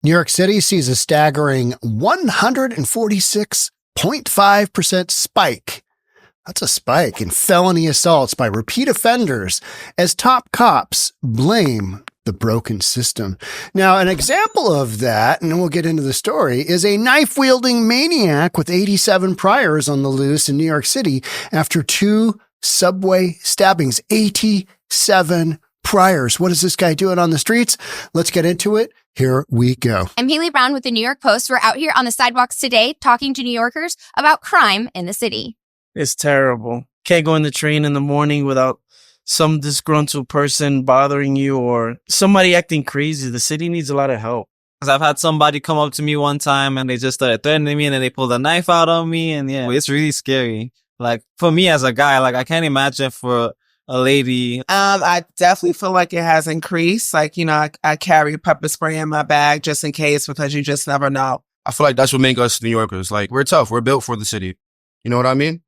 New York City sees a staggering 146.5% spike. That's a spike in felony assaults by repeat offenders as top cops blame the broken system. Now, an example of that, and we'll get into the story, is a knife-wielding maniac with 87 priors on the loose in New York City after 2 subway stabbings. 87 priors. What is this guy doing on the streets? Let's get into it. Here we go. I'm Haley Brown with the New York Post. We're out here on the sidewalks today talking to New Yorkers about crime in the city. It's terrible. Can't go in the train in the morning without some disgruntled person bothering you or somebody acting crazy. The city needs a lot of help. Because I've had somebody come up to me one time and they just started threatening me and then they pulled a knife out on me. And yeah, it's really scary. Like for me as a guy, like I can't imagine for a lady. I definitely feel like it has increased. Like, I carry pepper spray in my bag just in case because you just never know. I feel like that's what makes us New Yorkers. Like, we're tough. We're built for the city. You know what I mean?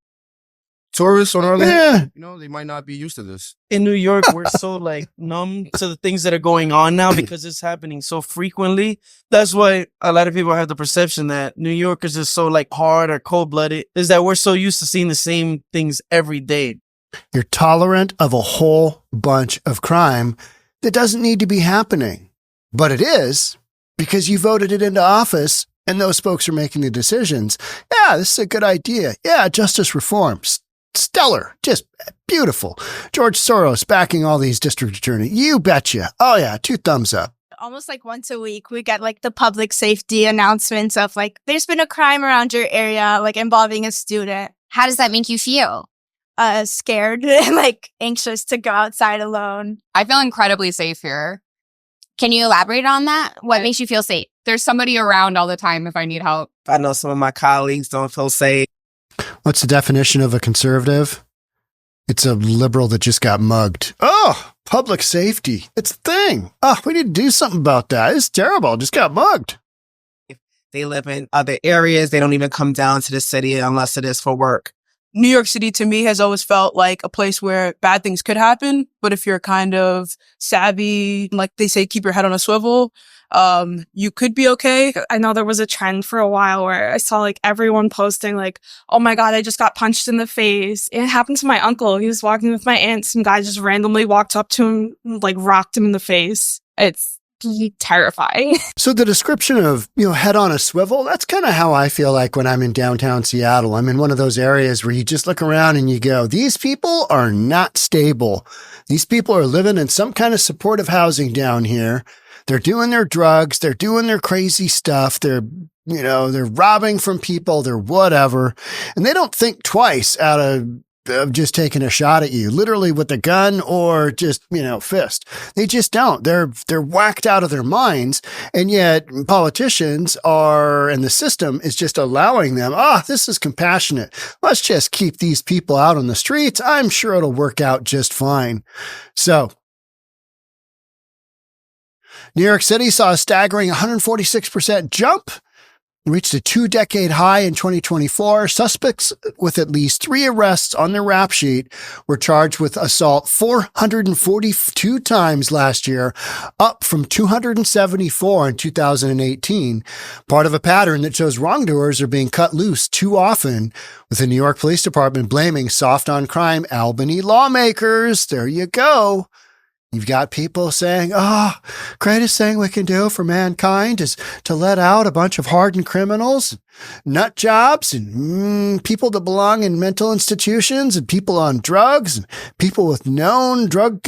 Tourists on our land, they might not be used to this. In New York, we're so numb to the things that are going on now because it's happening so frequently. That's why a lot of people have the perception that New Yorkers are so hard or cold-blooded, is that we're so used to seeing the same things every day. You're tolerant of a whole bunch of crime that doesn't need to be happening. But it is because you voted it into office and those folks are making the decisions. Yeah, this is a good idea. Yeah, justice reform. Stellar. Just beautiful. George Soros backing all these district attorneys. You betcha. Oh, yeah. 2 thumbs up. Almost once a week, we get the public safety announcements of there's been a crime around your area, involving a student. How does that make you feel? Scared and anxious to go outside alone. I feel incredibly safe here. Can you elaborate on that? What makes you feel safe? There's somebody around all the time if I need help. I know some of my colleagues don't feel safe. What's the definition of a conservative? It's a liberal that just got mugged. Oh, public safety. It's a thing. Oh, we need to do something about that. It's terrible. Just got mugged. If they live in other areas, they don't even come down to the city unless it is for work. New York City to me has always felt like a place where bad things could happen. But if you're kind of savvy, like they say, keep your head on a swivel, you could be okay. I know there was a trend for a while where I saw everyone posting oh my God, I just got punched in the face. It happened to my uncle. He was walking with my aunt. Some guy just randomly walked up to him, rocked him in the face. It's terrifying. So the description of, head on a swivel, that's kind of how I feel like when I'm in downtown Seattle. I'm in one of those areas where you just look around and you go, these people are not stable. These people are living in some kind of supportive housing down here. They're doing their drugs. They're doing their crazy stuff. They're robbing from people. They're whatever. And they don't think twice out of just taking a shot at you, literally with a gun or just, fist. They just don't. They're whacked out of their minds. And yet politicians and the system is just allowing them, this is compassionate. Let's just keep these people out on the streets. I'm sure it'll work out just fine. So New York City saw a staggering 146% jump. Reached a 2-decade high in 2024. Suspects with at least 3 arrests on their rap sheet were charged with assault 442 times last year, up from 274 in 2018. Part of a pattern that shows wrongdoers are being cut loose too often, with the New York Police Department blaming soft on crime Albany lawmakers. There you go. You've got people saying, greatest thing we can do for mankind is to let out a bunch of hardened criminals, nut jobs, and people that belong in mental institutions, and people on drugs, and people with known drug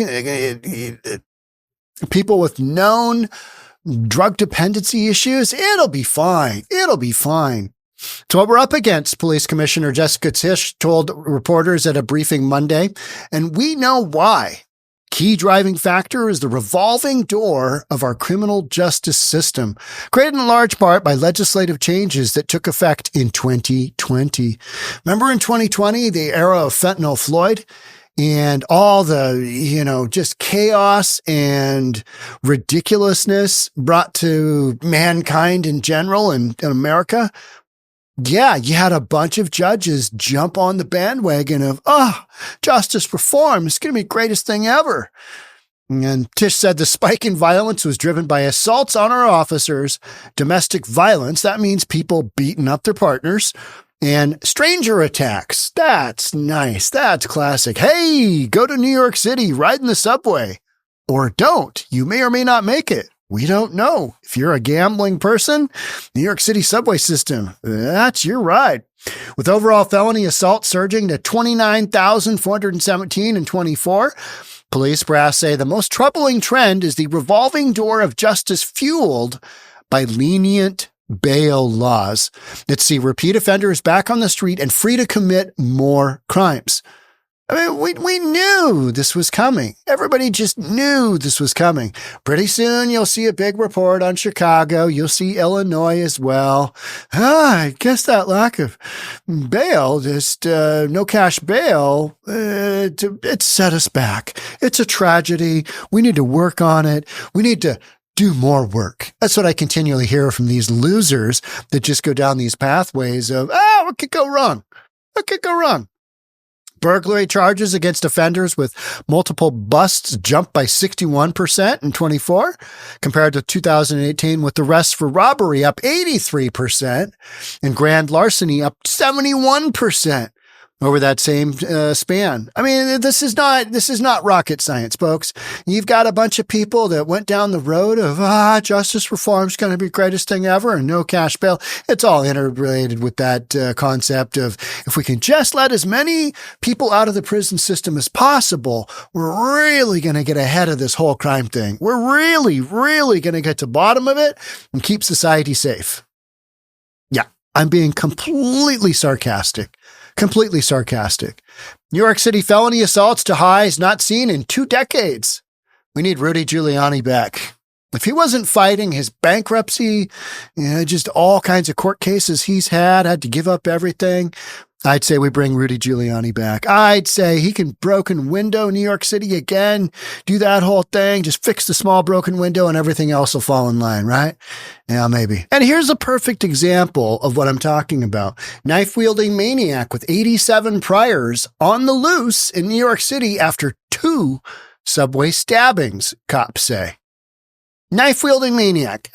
dependency issues. It'll be fine. It'll be fine. It's what we're up against, Police Commissioner Jessica Tish told reporters at a briefing Monday, and we know why. Key driving factor is the revolving door of our criminal justice system, created in large part by legislative changes that took effect in 2020. Remember in 2020, the era of fentanyl Floyd and all the, just chaos and ridiculousness brought to mankind in general in America? Yeah, you had a bunch of judges jump on the bandwagon of, justice reform is going to be the greatest thing ever. And Tish said the spike in violence was driven by assaults on our officers, domestic violence, that means people beating up their partners, and stranger attacks. That's nice. That's classic. Hey, go to New York City, ride in the subway. Or don't. You may or may not make it. We don't know. If you're a gambling person, New York City subway system, that's your ride. With overall felony assault surging to 29,417 in 24, police brass say the most troubling trend is the revolving door of justice fueled by lenient bail laws that see repeat offenders back on the street and free to commit more crimes. I mean, we knew this was coming. Everybody just knew this was coming. Pretty soon, you'll see a big report on Chicago. You'll see Illinois as well. I guess that lack of bail, just no cash bail, it set us back. It's a tragedy. We need to work on it. We need to do more work. That's what I continually hear from these losers that just go down these pathways of, what could go wrong? What could go wrong? Burglary charges against offenders with multiple busts jumped by 61% in 24, compared to 2018, with arrests for robbery up 83% and grand larceny up 71% over that same span. I mean, this is not rocket science, folks. You've got a bunch of people that went down the road of, justice reform is going to be the greatest thing ever and no cash bail. It's all interrelated with that concept of if we can just let as many people out of the prison system as possible, we're really going to get ahead of this whole crime thing. We're really, really going to get to the bottom of it and keep society safe. Yeah, I'm being completely sarcastic. Completely sarcastic. New York City felony assaults to highs not seen in 2 decades. We need Rudy Giuliani back. If he wasn't fighting his bankruptcy, just all kinds of court cases he's had to give up everything, I'd say we bring Rudy Giuliani back. I'd say he can broken window New York City again, do that whole thing, just fix the small broken window and everything else will fall in line, right? Yeah, maybe. And here's a perfect example of what I'm talking about. Knife-wielding maniac with 87 priors on the loose in New York City after 2 subway stabbings, cops say. Knife-wielding maniac.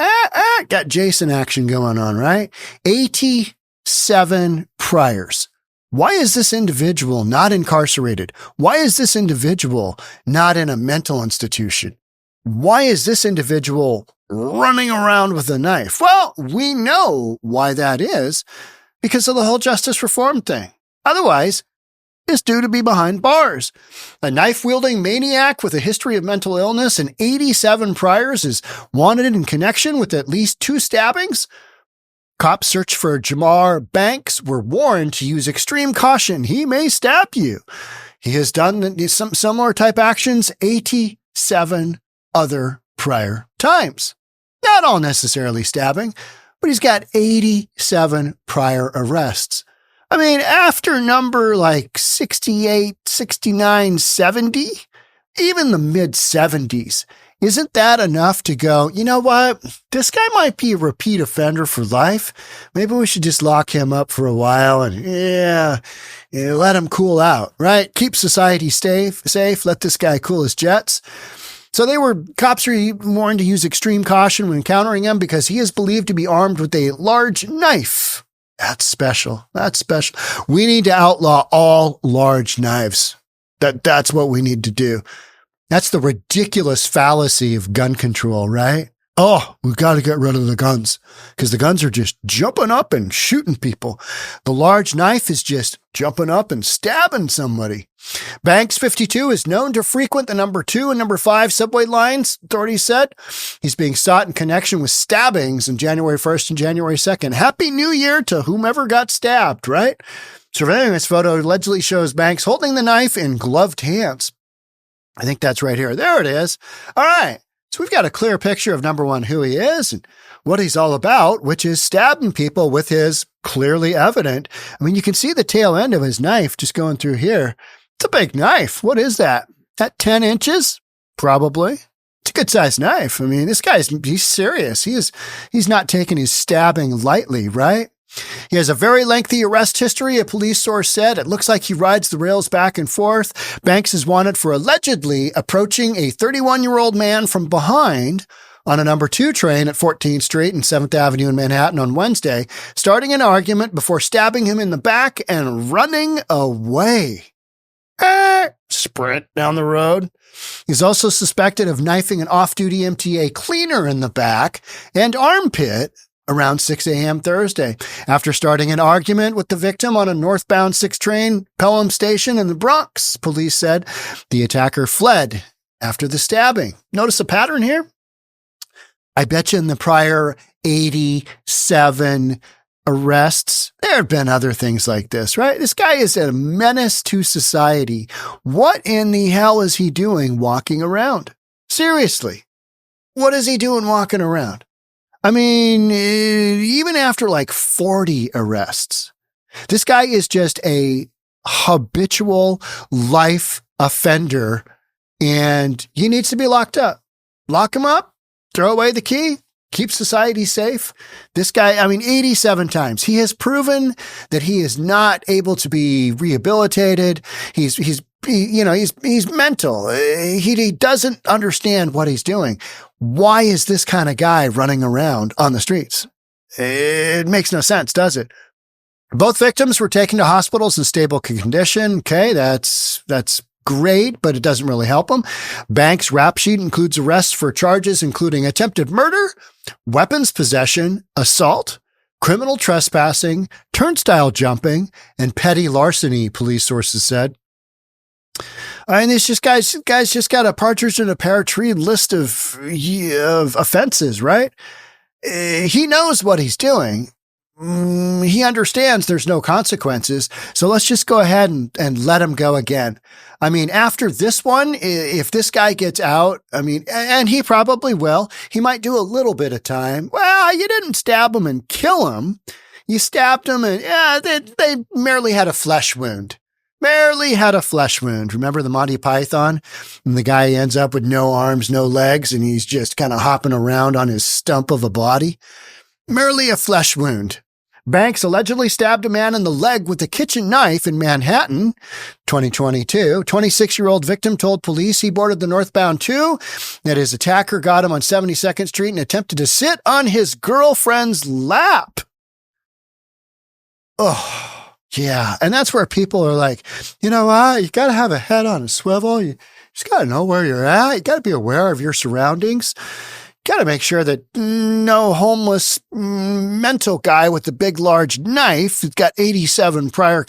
Got Jason action going on, right? 87 priors. Why is this individual not incarcerated? Why is this individual not in a mental institution? Why is this individual running around with a knife? Well, we know why that is because of the whole justice reform thing. Otherwise, it's due to be behind bars. A knife-wielding maniac with a history of mental illness and 87 priors is wanted in connection with at least 2 stabbings. Cops search for Jamar Banks were warned to use extreme caution. He may stab you. He has done some similar type actions 87 other prior times. Not all necessarily stabbing, but he's got 87 prior arrests. I mean, after number like 68, 69, 70, even the mid-70s, isn't that enough to go, you know what? This guy might be a repeat offender for life. Maybe we should just lock him up for a while and let him cool out, right? Keep society safe. Let this guy cool his jets. So cops were warned to use extreme caution when encountering him because he is believed to be armed with a large knife. That's special. That's special. We need to outlaw all large knives. That's what we need to do. That's the ridiculous fallacy of gun control, right? Oh, we've got to get rid of the guns because the guns are just jumping up and shooting people. The large knife is just jumping up and stabbing somebody. Banks, 52, is known to frequent the number 2 and number 5 subway lines, authorities said. He's being sought in connection with stabbings on January 1st and January 2nd. Happy New Year to whomever got stabbed, right? Surveillance photo allegedly shows Banks holding the knife in gloved hands. I think that's right here. There it is. All right. So we've got a clear picture of number 1, who he is and what he's all about, which is stabbing people with his clearly evident. I mean, you can see the tail end of his knife just going through here. It's a big knife. What is that? At 10 inches? Probably. It's a good sized knife. I mean, he's serious. He's not taking his stabbing lightly, right? He has a very lengthy arrest history, a police source said. It looks like he rides the rails back and forth. Banks is wanted for allegedly approaching a 31-year-old man from behind on a number 2 train at 14th Street and 7th Avenue in Manhattan on Wednesday, starting an argument before stabbing him in the back and running away. Sprint down the road. He's also suspected of knifing an off-duty MTA cleaner in the back and armpit around 6 a.m. Thursday. After starting an argument with the victim on a northbound 6 train, Pelham Station in the Bronx, police said the attacker fled after the stabbing. Notice a pattern here? I bet you in the prior 87 arrests, there have been other things like this, right? This guy is a menace to society. What in the hell is he doing walking around? Seriously, what is he doing walking around? I mean, even after like 40 arrests, this guy is just a habitual life offender and he needs to be locked up. Lock him up, throw away the key, keep society safe. This guy, 87 times. He has proven that he is not able to be rehabilitated. He's mental. He doesn't understand what he's doing. Why is this kind of guy running around on the streets? It makes no sense, does it? Both victims were taken to hospitals in stable condition. Okay, that's great, but it doesn't really help them. Banks' rap sheet includes arrests for charges including attempted murder, weapons possession, assault, criminal trespassing, turnstile jumping, and petty larceny, police sources said. And it's just guys just got a partridge in a pear tree list of offenses, right? He knows what he's doing. He understands there's no consequences. So let's just go ahead and let him go again. After this one, if this guy gets out, and he probably will, he might do a little bit of time. Well, you didn't stab him and kill him. You stabbed him and they merely had a flesh wound. Remember the Monty Python? And the guy ends up with no arms, no legs, and he's just kind of hopping around on his stump of a body. Merely a flesh wound. Banks allegedly stabbed a man in the leg with a kitchen knife in Manhattan, 2022. 26-year-old victim told police he boarded the northbound 2, that his attacker got him on 72nd Street and attempted to sit on his girlfriend's lap. Oh. Yeah, and that's where people are like, you know what? You got to have a head on a swivel. You just got to know where you're at. You got to be aware of your surroundings. Got to make sure that no homeless mental guy with the big, large knife who's got 87 prior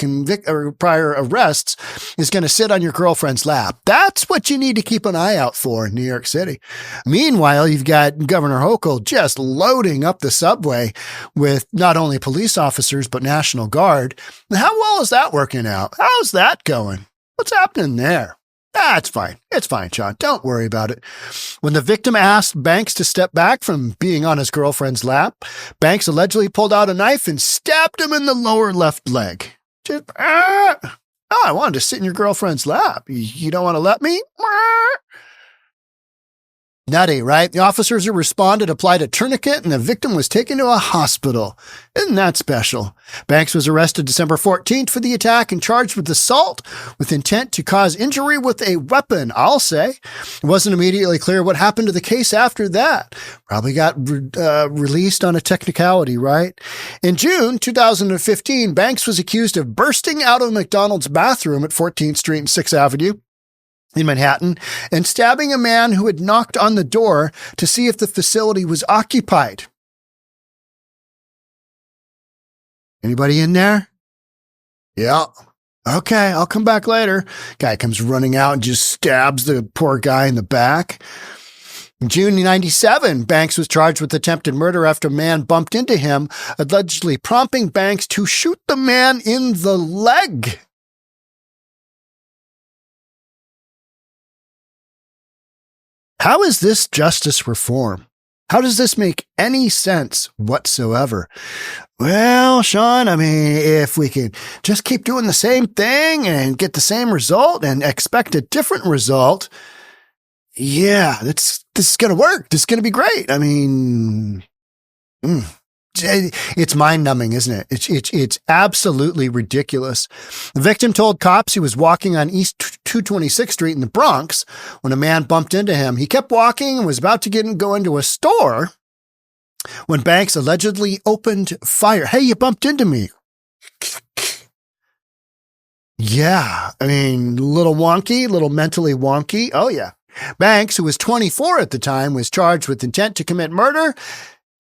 arrests is going to sit on your girlfriend's lap. That's what you need to keep an eye out for in New York City. Meanwhile, you've got Governor Hochul just loading up the subway with not only police officers, but National Guard. How well is that working out? How's that going? What's happening there? It's fine. It's fine, Sean. Don't worry about it. When the victim asked Banks to step back from being on his girlfriend's lap, Banks allegedly pulled out a knife and stabbed him in the lower left leg. I wanted to sit in your girlfriend's lap. You don't want to let me? Nutty, right? The officers who responded applied a tourniquet and the victim was taken to a hospital. Isn't that special? Banks was arrested December 14th for the attack and charged with assault with intent to cause injury with a weapon, I'll say. It wasn't immediately clear what happened to the case after that. Probably got released on a technicality, right? In June 2015, Banks was accused of bursting out of a McDonald's bathroom at 14th Street and 6th Avenue in Manhattan and stabbing a man who had knocked on the door to see if the facility was occupied. Anybody in there? Yeah. Okay, I'll come back later. Guy comes running out and just stabs the poor guy in the back. In June 97, Banks was charged with attempted murder after a man bumped into him, allegedly prompting Banks to shoot the man in the leg. How is this justice reform? How does this make any sense whatsoever? Well, Sean, if we could just keep doing the same thing and get the same result and expect a different result, yeah, this is going to work. This is going to be great. It's mind numbing, isn't it? It's absolutely ridiculous. The victim told cops he was walking on East 226th Street in the Bronx when a man bumped into him. He kept walking and was about to go into a store when Banks allegedly opened fire. Hey, you bumped into me. Yeah, I mean, a little wonky, a little mentally wonky. Oh, yeah. Banks, who was 24 at the time, was charged with intent to commit murder,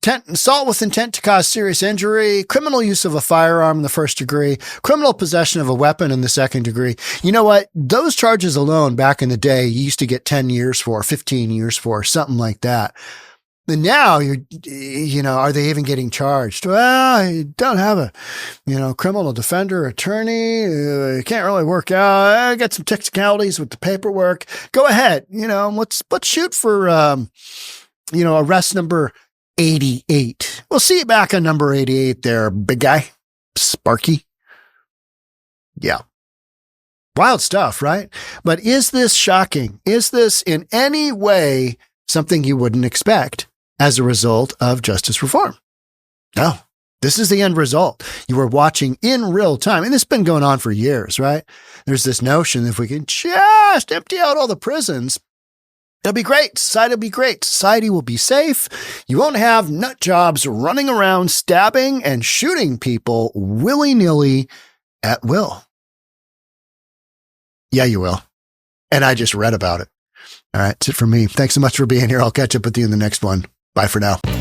assault with intent to cause serious injury, criminal use of a firearm in the first degree, criminal possession of a weapon in the second degree. You know what? Those charges alone back in the day, you used to get 10 years for, 15 years for, something like that. And now are they even getting charged? Well, I don't have a, criminal defender, attorney. Can't really work out. I got some technicalities with the paperwork. Go ahead. Let's shoot for, arrest number 88. We'll see you back on number 88 there, big guy. Sparky. Yeah. Wild stuff, right? But is this shocking? Is this in any way something you wouldn't expect as a result of justice reform? No, this is the end result. You were watching in real time, and this has been going on for years, right? There's this notion that if we can just empty out all the prisons, it'll be great. Society will be great. Society will be safe. You won't have nut jobs running around stabbing and shooting people willy-nilly at will. Yeah, you will. And I just read about it. All right, that's it for me. Thanks so much for being here. I'll catch up with you in the next one. Bye for now.